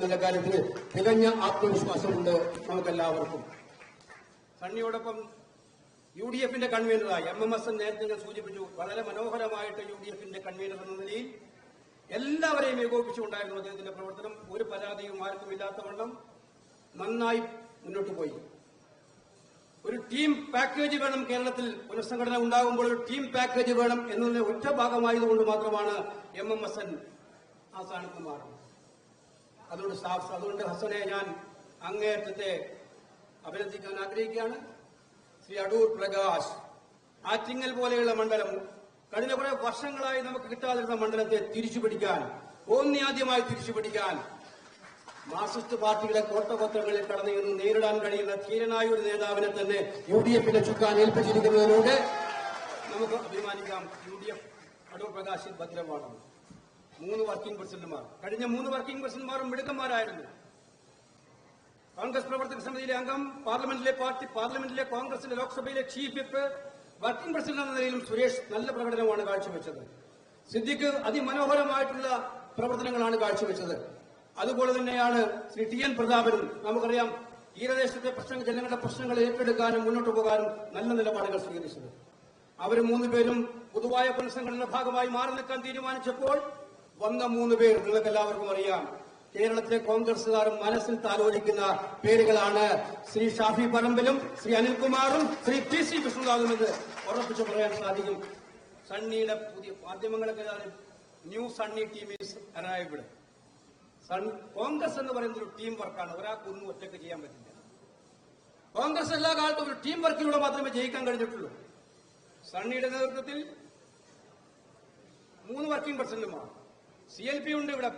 എന്നുള്ള കാര്യത്തിൽ തികഞ്ഞ ആത്മവിശ്വാസമുണ്ട് നമുക്കെല്ലാവർക്കും. സണ്ണിയോടൊപ്പം UDFന്റെ കൺവീനറായി MMS നേരത്തെ ഞാൻ സൂചിപ്പിച്ചു. വളരെ മനോഹരമായിട്ട് UDFന്റെ കൺവീനർ എന്ന നിലയിൽ എല്ലാവരെയും ഏകോപിപ്പിച്ചുകൊണ്ടായിരുന്നു അദ്ദേഹത്തിന്റെ പ്രവർത്തനം. ഒരു പരാതിയും ആർക്കും ഇല്ലാത്തവണ്ണം നന്നായി മുന്നോട്ട് പോയി. ഒരു ടീം പാക്കേജ് വേണം കേരളത്തിൽ. പുനഃസംഘടന ഉണ്ടാകുമ്പോൾ ഒരു ടീം പാക്കേജ് വേണം എന്നതിന്റെ ഒറ്റ ഭാഗമായതുകൊണ്ട് മാത്രമാണ് MMS ആ സ്ഥാനത്ത് മാറുന്നത്. അതുകൊണ്ട് ഹസനെ ഞാൻ അങ്ങേയറ്റത്തെ അഭിനന്ദിക്കാൻ ആഗ്രഹിക്കുകയാണ്. ശ്രീ അടൂർ പ്രകാശ്, ആറ്റിങ്ങൽ പോലെയുള്ള മണ്ഡലം കഴിഞ്ഞ കുറെ വർഷങ്ങളായി നമുക്ക് കിട്ടാതിരുന്ന മണ്ഡലത്തെ തിരിച്ചുപിടിക്കാൻ, ആദ്യമായി തിരിച്ചുപിടിക്കാൻ മാർക്സിസ്റ്റ് പാർട്ടിയുടെ കോട്ടകൊത്തങ്ങളിൽ കടന്നു നിന്ന് നേരിടാൻ കഴിയുന്ന ധീരനായ ഒരു നേതാവിനെ തന്നെ UDFന്റെ ചുക്കാൻ ഏൽപ്പിച്ചിരിക്കുന്നതിലൂടെ നമുക്ക് അഭിമാനിക്കാം. UDF അടൂർ പ്രകാശിൽ ഭദ്രമാണ്. 3 വർക്കിംഗ് പ്രസിഡന്റുമാർ, കഴിഞ്ഞ 3 വർക്കിംഗ് പ്രസിഡന്റുമാരും മിടുക്കന്മാരായിരുന്നു. കോൺഗ്രസ് പ്രവർത്തക സമിതിയിലെ അംഗം, പാർലമെന്റിലെ കോൺഗ്രസിന്റെ ലോക്സഭയിലെ ചീഫ് വിപ്പ്, വർക്കിംഗ് പ്രസിഡന്റ് എന്ന നിലയിലും സുരേഷ് നല്ല പ്രകടനമാണ് കാഴ്ചവെച്ചത്. സിദ്ദിഖ് അതിമനോഹരമായിട്ടുള്ള പ്രവർത്തനങ്ങളാണ് കാഴ്ചവെച്ചത്. അതുപോലെ തന്നെയാണ് ശ്രീ TN പ്രതാപനും. നമുക്കറിയാം, തീരദേശത്തെ പ്രശ്നങ്ങൾ, ജനങ്ങളുടെ പ്രശ്നങ്ങൾ ഏറ്റെടുക്കാനും മുന്നോട്ട് പോകാനും നല്ല നിലപാടുകൾ സ്വീകരിച്ചത്. അവർ 3 പേരും പൊതുവായ പുനഃസംഘടനയുടെ ഭാഗമായി മാറി നിൽക്കാൻ തീരുമാനിച്ചപ്പോൾ വന്ന 3 പേർ നിങ്ങൾക്ക് എല്ലാവർക്കും അറിയാം. കേരളത്തിലെ കോൺഗ്രസുകാർ മനസ്സിൽ താലോലിക്കുന്ന പേരുകളാണ്. ശ്രീ ഷാഫി പറമ്പിലും ശ്രീ അനിൽകുമാറും ശ്രീ PC കൃഷ്ണദാസുമെന്ന് ഉറപ്പിച്ചു പറയാൻ സാധിക്കും. സണ്ണിയുടെ പുതിയ മാധ്യമങ്ങളൊക്കെ new Sunny team is arrived. Congress എന്ന് പറയുന്നത് ഒരു ടീം വർക്കാണ്. ഒരാൾക്കൊന്നും ഒറ്റയ്ക്ക് ചെയ്യാൻ പറ്റില്ല. കോൺഗ്രസ് എല്ലാ കാലത്തും ഒരു ടീം വർക്കിലൂടെ മാത്രമേ ജയിക്കാൻ കഴിഞ്ഞിട്ടുള്ളൂ. സണ്ണിയുടെ നേതൃത്വത്തിൽ 3 വർക്കിംഗ് പ്രസിഡന്റുമാർ, CLP ഉണ്ട്. ഇവിടെ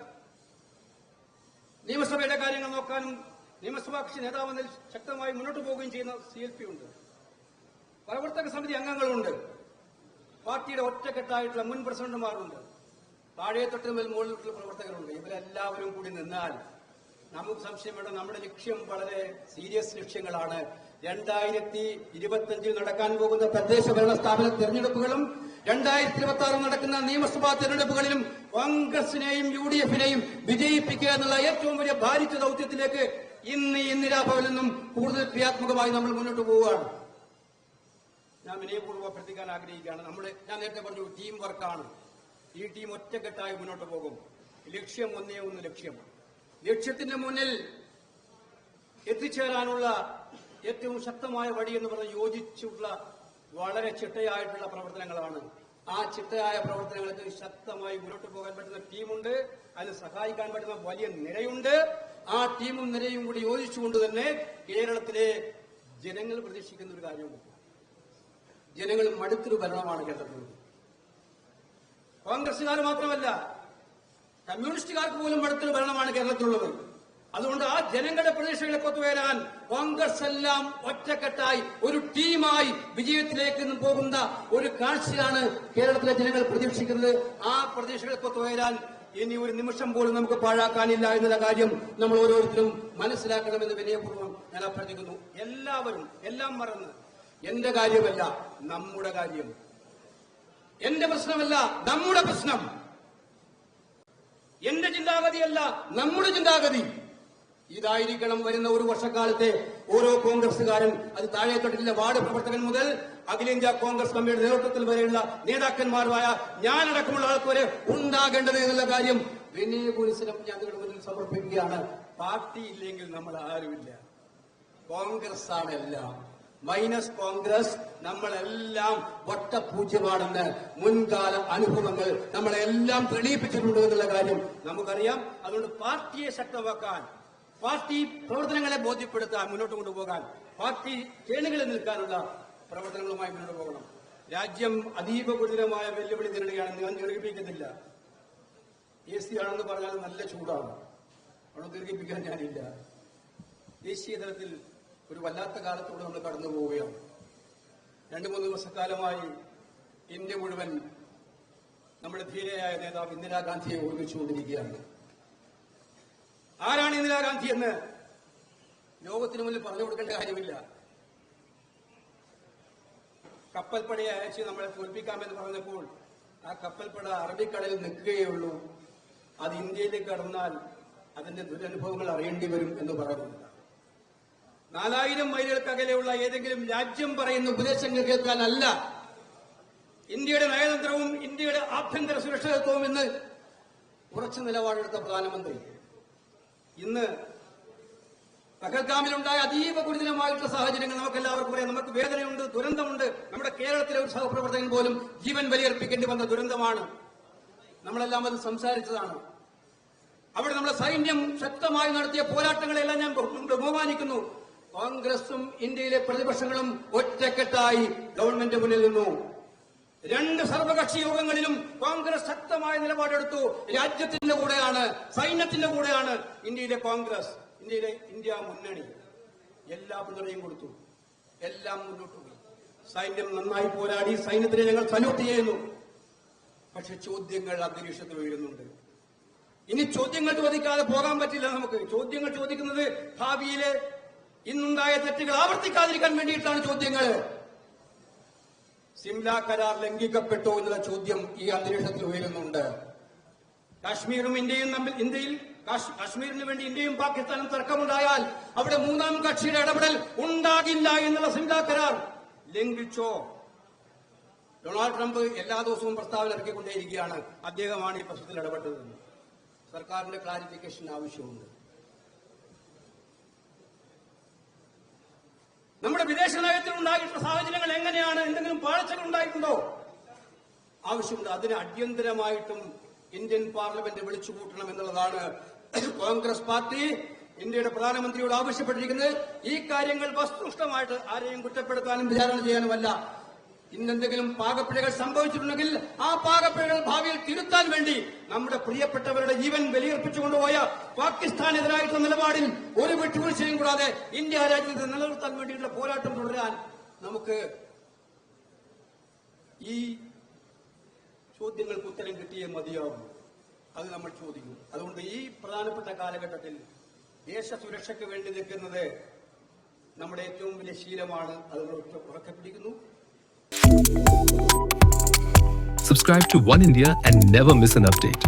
നിയമസഭയുടെ കാര്യങ്ങൾ നോക്കാനും നിയമസഭാ കക്ഷി നേതാവെന്നിൽ ശക്തമായി മുന്നോട്ട് പോവുകയും ചെയ്യുന്ന CLP ഉണ്ട്. പ്രവർത്തക സമിതി അംഗങ്ങളുണ്ട്. പാർട്ടിയുടെ ഒറ്റക്കെട്ടായിട്ടുള്ള മുൻ പ്രസിഡന്റുമാരുണ്ട്. താഴെ തൊട്ട് മുതൽ മുകളിലുള്ള പ്രവർത്തകരുണ്ട്. ഇവരെല്ലാവരും കൂടി നിന്നാൽ നമുക്ക് സംശയം വേണ്ട. നമ്മുടെ ലക്ഷ്യം വളരെ സീരിയസ് ലക്ഷ്യങ്ങളാണ്. 2025 നടക്കാൻ പോകുന്ന തദ്ദേശ ഭരണ സ്ഥാപന തെരഞ്ഞെടുപ്പുകളും 2026 നടക്കുന്ന നിയമസഭാ തെരഞ്ഞെടുപ്പുകളിലും കോൺഗ്രസിനെയും UDFനെയും വിജയിപ്പിക്കുക എന്നുള്ള ഏറ്റവും വലിയ ഭാരിച്ച ദൌത്യത്തിലേക്ക് ഇന്ന് ഈ ഇന്ദിരാഭവനിൽ നിന്നും കൂടുതൽ ക്രിയാത്മകമായി നമ്മൾ മുന്നോട്ട് പോവുകയാണ്. ഞാൻ വിനയപൂർവ്വം അഭ്യർത്ഥിക്കാൻ ആഗ്രഹിക്കുകയാണ്. ഞാൻ നേരത്തെ പറഞ്ഞു, ടീം വർക്കാണ്. ഈ ടീം ഒറ്റക്കെട്ടായി മുന്നോട്ട് പോകും. ലക്ഷ്യം ഒന്നേ ഒന്ന് ലക്ഷ്യം. ലക്ഷ്യത്തിന്റെ മുന്നിൽ എത്തിച്ചേരാനുള്ള ഏറ്റവും ശക്തമായ വഴി എന്ന് പറഞ്ഞ യോജിച്ചുള്ള വളരെ ചിട്ടയായിട്ടുള്ള പ്രവർത്തനങ്ങളാണ്. ആ ചിട്ടയായ പ്രവർത്തനങ്ങൾക്ക് ശക്തമായി മുന്നോട്ട് പോകാൻ പറ്റുന്ന ടീമുണ്ട്. അതിന് സഹായിക്കാൻ പറ്റുന്ന വലിയ നിരയുണ്ട്. ആ ടീമും നിരയും കൂടി യോജിച്ചുകൊണ്ട് തന്നെ കേരളത്തിലെ ജനങ്ങൾ പ്രതീക്ഷിക്കുന്ന ഒരു കാര്യമുണ്ട്. ജനങ്ങൾ മടുത്തൊരു ഭരണമാണ് കേരളത്തിൽ. കോൺഗ്രസുകാർ മാത്രമല്ല, കമ്മ്യൂണിസ്റ്റുകാർക്ക് പോലും മടുത്തൊരു ഭരണമാണ് കേരളത്തിലുള്ളത്. അതുകൊണ്ട് ആ ജനങ്ങളുടെ പ്രതീക്ഷകളെ ഒത്തുവരാൻ കോൺഗ്രസ് എല്ലാം ഒറ്റക്കെട്ടായി ഒരു ടീമായി വിജയത്തിലേക്ക് പോകുന്ന ഒരു കാഴ്ചയാണ് കേരളത്തിലെ ജനങ്ങൾ പ്രതീക്ഷിക്കുന്നത്. ആ പ്രതീക്ഷകൾക്ക് ഒത്തുവരാൻ ഇനി ഒരു നിമിഷം പോലും നമുക്ക് പാഴാക്കാനില്ല എന്നുള്ള കാര്യം നമ്മൾ ഓരോരുത്തരും മനസ്സിലാക്കണമെന്ന് വിനയപൂർവ്വം ഞാൻ അഭ്യർത്ഥിക്കുന്നു. എല്ലാവരും എല്ലാം മറന്ന്, എന്റെ കാര്യമല്ല നമ്മുടെ കാര്യം, എന്റെ പ്രശ്നമല്ല നമ്മുടെ പ്രശ്നം, എന്റെ ചിന്താഗതിയല്ല നമ്മുടെ ചിന്താഗതി, ഇതായിരിക്കണം വരുന്ന ഒരു വർഷക്കാലത്തെ ഓരോ കോൺഗ്രസുകാരൻ, അത് താഴെത്തട്ടിലെ വാർഡ് പ്രവർത്തകൻ മുതൽ അഖിലേന്ത്യാ കോൺഗ്രസ് കമ്മിറ്റിയുടെ നേതൃത്വത്തിൽ വരെയുള്ള നേതാക്കന്മാരായ ഞാനടക്കമുള്ള ആൾക്ക് വരെ ഉണ്ടാകേണ്ടത് എന്നുള്ള കാര്യം വിനയപൂർവ്വം ഞാൻ നിങ്ങളുടെ മുന്നിൽ സമർപ്പിക്കുകയാണ്. പാർട്ടി ഇല്ലെങ്കിൽ നമ്മൾ ആരുമില്ല. കോൺഗ്രസ് ആണ് എല്ലാം. മൈനസ് കോൺഗ്രസ് നമ്മളെല്ലാം വട്ടപൂജ്യമാണെന്ന് മുൻകാല അനുഭവങ്ങൾ നമ്മളെല്ലാം തെളിയിപ്പിച്ചിട്ടുണ്ട് എന്നുള്ള കാര്യം നമുക്കറിയാം. അതുകൊണ്ട് പാർട്ടിയെ ശക്തമാക്കാൻ, പാർട്ടി പ്രവർത്തനങ്ങളെ ബോധ്യപ്പെടുത്താൻ, മുന്നോട്ട് കൊണ്ടുപോകാൻ, പാർട്ടി കേണുകളിൽ നിൽക്കാനുള്ള പ്രവർത്തനങ്ങളുമായി മുന്നോട്ട് പോകണം. രാജ്യം അതീവ ഗുരുതരമായ വെല്ലുവിളി നേരിടുകയാണെന്ന് ഞാൻ ദീർഘിപ്പിക്കുന്നില്ല. AC ആണെന്ന് പറഞ്ഞാൽ നല്ല ചൂടാണ്, അവിടെ ദീർഘിപ്പിക്കാൻ ഞാനില്ല. ദേശീയ തലത്തിൽ ഒരു വല്ലാത്ത കാലത്തൂടെ നമ്മൾ കടന്നു പോവുകയാണ്. 2-3 ദിവസക്കാലമായി ഇന്ത്യ മുഴുവൻ നമ്മുടെ ധീരയായ നേതാവ് ഇന്ദിരാഗാന്ധിയെ ഓർമ്മിച്ചുകൊണ്ടിരിക്കുകയാണ്. ആരാണ് ഇന്ദിരാഗാന്ധി എന്ന് ലോകത്തിന് മുന്നിൽ പറഞ്ഞു കൊടുക്കേണ്ട കാര്യമില്ല. കപ്പൽപ്പടയെ അയച്ച് നമ്മളെ തോൽപ്പിക്കാമെന്ന് പറഞ്ഞപ്പോൾ ആ കപ്പൽപ്പട അറബിക്കടലിൽ നിൽക്കുകയുള്ളൂ. അത് ഇന്ത്യയിലേക്ക് കടന്നാൽ അതിന്റെ ദുരനുഭവങ്ങൾ അറിയേണ്ടി വരും എന്ന് പറയുന്നത്. 4000 മൈലുകൾക്കകലെയുള്ള ഏതെങ്കിലും രാജ്യം പറയുന്ന ഉപദേശങ്ങൾ കേൾക്കാനല്ല ഇന്ത്യയുടെ നയതന്ത്രവും ഇന്ത്യയുടെ ആഭ്യന്തര സുരക്ഷിതത്വവും എന്ന് ഉറച്ച നിലപാടെടുത്ത പ്രധാനമന്ത്രി ഇന്ന് പഹൽഗാമിലുണ്ടായ അതീവ ഗുരുതരമായിട്ടുള്ള സാഹചര്യങ്ങൾ നമുക്കെല്ലാവർക്കും അറിയാം. നമുക്ക് വേദനയുണ്ട്, ദുരന്തമുണ്ട്. നമ്മുടെ കേരളത്തിലെ ഒരു സഹപ്രവർത്തകൻ പോലും ജീവൻ ബലിയർപ്പിക്കേണ്ടി വന്ന ദുരന്തമാണ്. നമ്മളെല്ലാം അത് സംസാരിച്ചതാണ്. അവിടെ നമ്മുടെ സൈന്യം ശക്തമായി നടത്തിയ പോരാട്ടങ്ങളെല്ലാം ഞാൻ ബഹുമാനിക്കുന്നു. കോൺഗ്രസും ഇന്ത്യയിലെ പ്രതിപക്ഷങ്ങളും ഒറ്റക്കെട്ടായി ഗവൺമെന്റ് മുന്നിൽ നിന്നു. 2 സർവകക്ഷി യോഗങ്ങളിലും കോൺഗ്രസ് ശക്തമായ നിലപാടെടുത്തു. രാജ്യത്തിന്റെ കൂടെയാണ്, സൈന്യത്തിന്റെ കൂടെയാണ് ഇന്ത്യയിലെ കോൺഗ്രസ്, ഇന്ത്യയിലെ ഇന്ത്യ മുന്നണി. എല്ലാ പിന്തുണയും കൊടുത്തു, എല്ലാം മുന്നോട്ട് പോയി. സൈന്യം നന്നായി പോരാടി. സൈന്യത്തിനെ ഞങ്ങൾ സല്യൂട്ട് ചെയ്യുന്നു. പക്ഷെ ചോദ്യങ്ങൾ അന്തരീക്ഷത്തിൽ ഉയരുന്നുണ്ട്. ഇനി ചോദ്യങ്ങൾ ചോദിക്കാതെ പോകാൻ പറ്റില്ല നമുക്ക്. ചോദ്യങ്ങൾ ചോദിക്കുന്നത് ഭാവിയിലെ ഇന്നുണ്ടായ തെറ്റുകൾ ആവർത്തിക്കാതിരിക്കാൻ വേണ്ടിയിട്ടാണ് ചോദ്യങ്ങൾ. സിംല കരാർ ലംഘിക്കപ്പെട്ടോ എന്നുള്ള ചോദ്യം ഈ അന്തരീക്ഷത്തിൽ ഉയരുന്നുണ്ട്. കാശ്മീരും ഇന്ത്യയും തമ്മിൽ കാശ്മീരിന് വേണ്ടി ഇന്ത്യയും പാകിസ്ഥാനും തർക്കമുണ്ടായാൽ അവിടെ 3ാം കക്ഷിയുടെ ഇടപെടൽ ഉണ്ടാകില്ല എന്നുള്ള സിംല കരാർ ലംഘിച്ചോ? ഡൊണാൾഡ് ട്രംപ് എല്ലാ ദിവസവും പ്രസ്താവന ഇറക്കിക്കൊണ്ടേയിരിക്കുകയാണ്. അദ്ദേഹമാണ് ഈ പ്രശ്നത്തിൽ ഇടപെട്ടതെന്ന്. സർക്കാരിന്റെ ക്ലാരിഫിക്കേഷൻ ആവശ്യമുണ്ട്. നമ്മുടെ വിദേശ നയത്തിൽ ഉണ്ടായിട്ടുള്ള സാഹചര്യങ്ങൾ എങ്ങനെയാണ്? എന്തെങ്കിലും പാഴ്ചകൾ ഉണ്ടായിട്ടുണ്ടോ? ആവശ്യമുണ്ട്. അതിന് അടിയന്തരമായിട്ടും ഇന്ത്യൻ പാർലമെന്റ് വിളിച്ചുകൂട്ടണം എന്നുള്ളതാണ് കോൺഗ്രസ് പാർട്ടി ഇന്ത്യയുടെ പ്രധാനമന്ത്രിയോട് ആവശ്യപ്പെട്ടിരിക്കുന്നത്. ഈ കാര്യങ്ങൾ വസ്തുനിഷ്ഠമായിട്ട് ആരെയും കുറ്റപ്പെടുത്താനും വിചാരണ ചെയ്യാനുമല്ല. ഇന്നെന്തെങ്കിലും പാകപ്പിഴകൾ സംഭവിച്ചിട്ടുണ്ടെങ്കിൽ ആ പാകപ്പിഴകൾ ഭാവിയിൽ തിരുത്താൻ വേണ്ടി നമ്മുടെ പ്രിയപ്പെട്ടവരുടെ ജീവൻ ബലിയർപ്പിച്ചുകൊണ്ടുപോയ പാകിസ്ഥാനെതിരായിട്ടുള്ള നിലപാടിൽ ഒരു വിട്ടുവീഴ്ചയും കൂടാതെ ഇന്ത്യ രാജ്യത്തെ നിലനിർത്താൻ വേണ്ടിയിട്ടുള്ള പോരാട്ടം തുടരാൻ നമുക്ക് ഈ ചോദ്യങ്ങൾക്ക് ഉത്തരം കിട്ടിയേ മതിയാവും. അത് നമ്മൾ ചോദിക്കും. അതുകൊണ്ട് ഈ പ്രധാനപ്പെട്ട കാലഘട്ടത്തിൽ ദേശസുരക്ഷയ്ക്ക് വേണ്ടി നിൽക്കുന്നത് നമ്മുടെ ഏറ്റവും വലിയ ശീലമാണ്. അത് ഉറക്കെ പിടിക്കുന്നു. Subscribe to One India and never miss an update.